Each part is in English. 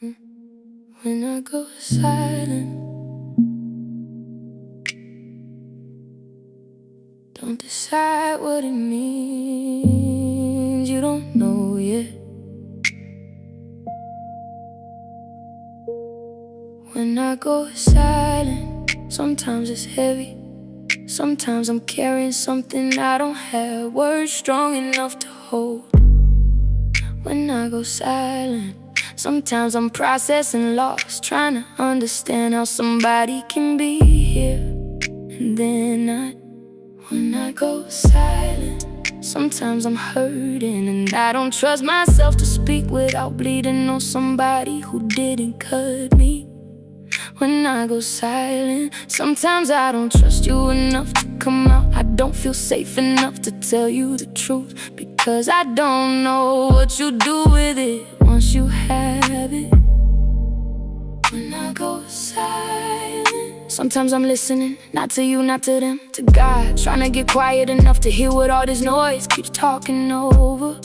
When I go silent, don't decide what it means. You don't know yet. When I go silent, sometimes it's heavy. Sometimes I'm carrying something I don't have words strong enough to hold. When I go silent, sometimes I'm processing loss, trying to understand how somebody can be here and then not. When I go silent, sometimes I'm hurting and I don't trust myself to speak without bleeding on somebody who didn't cut me. When I go silent, sometimes I don't trust you enough to come out. I don't feel safe enough to tell you the truth, because I don't know what you do with it once you have it. When I go silent, sometimes I'm listening, not to you, not to them, to God, trying to get quiet enough to hear what all this noise keeps talking over.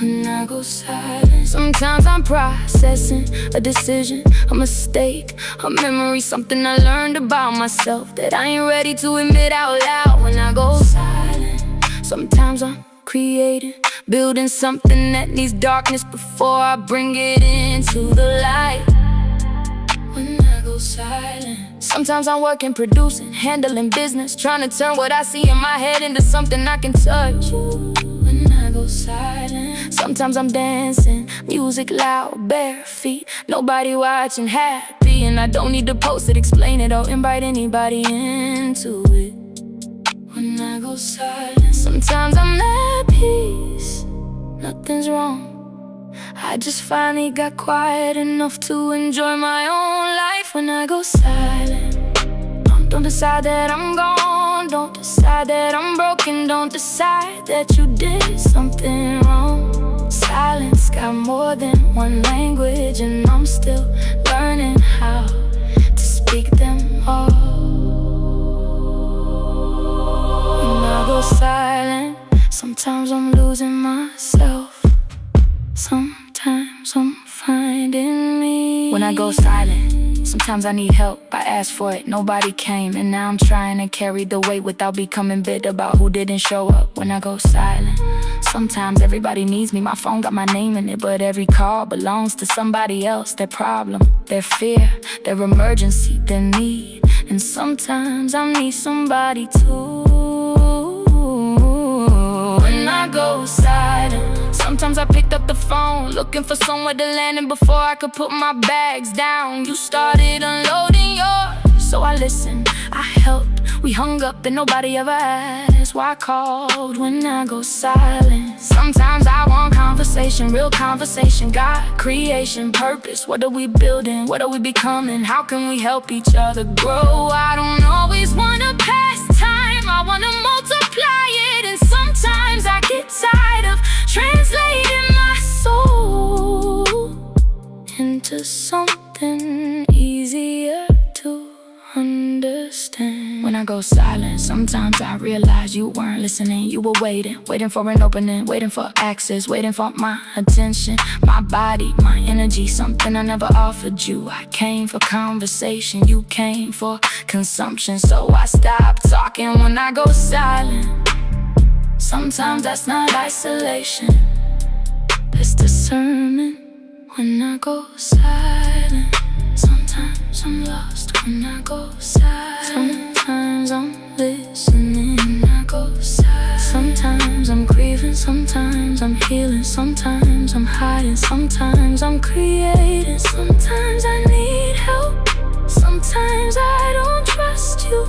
When I go silent, sometimes I'm processing a decision, a mistake, a memory, something I learned about myself that I ain't ready to admit out loud. When I go silent, sometimes I'm creating, building something that needs darkness before I bring it into the light. When I go silent, sometimes I'm working, producing, handling business, trying to turn what I see in my head into something I can touch. When I go silent, sometimes I'm dancing, music loud, bare feet, nobody watching, happy, and I don't need to post it, explain it, or invite anybody into it. When I go silent, sometimes I'm at peace, nothing's wrong. I just finally got quiet enough to enjoy my own life. When I go silent, don't decide that I'm gone, don't decide that I'm broken, don't decide that you did something wrong. Silence got more than one language, and I'm still learning how to speak them all. When I go silent, sometimes I'm losing myself, sometimes I'm finding me. When I go silent, sometimes I need help, I asked for it, nobody came, and now I'm trying to carry the weight without becoming bitter about who didn't show up. When I go silent, sometimes everybody needs me, my phone got my name in it, but every call belongs to somebody else. Their problem, their fear, their emergency, their need, and sometimes I need somebody too. When I go silent, sometimes I picked up the phone, looking for somewhere to land, and before I could put my bags down, you started unloading yours. So I listened, I helped, we hung up and nobody ever asked why I called. When I go silent, sometimes I want conversation, real conversation, God, creation, purpose. What are we building? What are we becoming? How can we help each other grow? I don't always wanna pass time, I wanna multiply it, and sometimes I get tired of translating my soul into something easier to understand. When I go silent, sometimes I realize you weren't listening. You were waiting for an opening, waiting for access, waiting for my attention, my body, my energy, something I never offered you. I came for conversation, you came for consumption, so I stopped talking. When I go silent, sometimes that's not isolation, that's discernment. When I go silent, sometimes I'm lost. When I go silent, sometimes I'm listening. When I go silent, sometimes I'm grieving, sometimes I'm healing, sometimes I'm hiding, sometimes I'm creating, sometimes I need help, sometimes I don't trust you,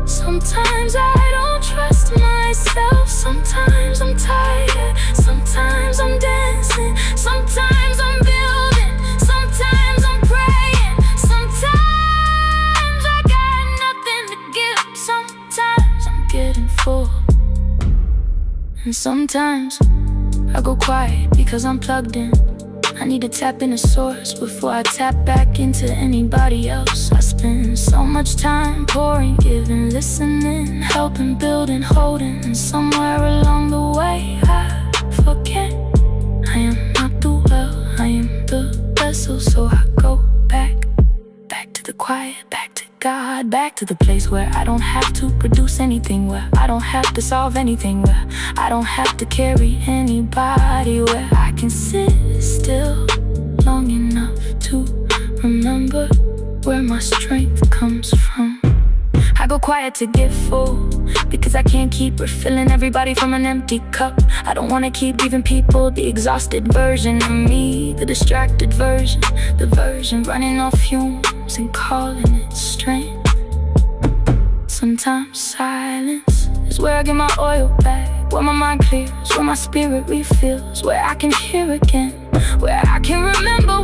sometimes I don't trust myself, sometimes I'm tired, sometimes I'm dancing, sometimes I'm building, sometimes I'm praying, sometimes I got nothing to give, sometimes I'm getting full, and sometimes I go quiet because I'm plugged in. I need to tap in the source before I tap back into anybody else. I spend so much time pouring, giving, listening, helping, building, holding, and somewhere along the way I forget I am not the well, I am the best. vessel, so I go back to the quiet, back to God, back to the place where I don't have to produce anything, where I don't have to solve anything, where I don't have to carry anybody, where I can sit still long enough to remember where my strength comes from. I go quiet to get full, because I can't keep refilling everybody from an empty cup. I don't wanna keep leaving people the exhausted version of me, the distracted version, the version running off fumes and calling it strength. Sometimes silence is where I get my oil back, where my mind clears, where my spirit refills, where I can hear again, where I can remember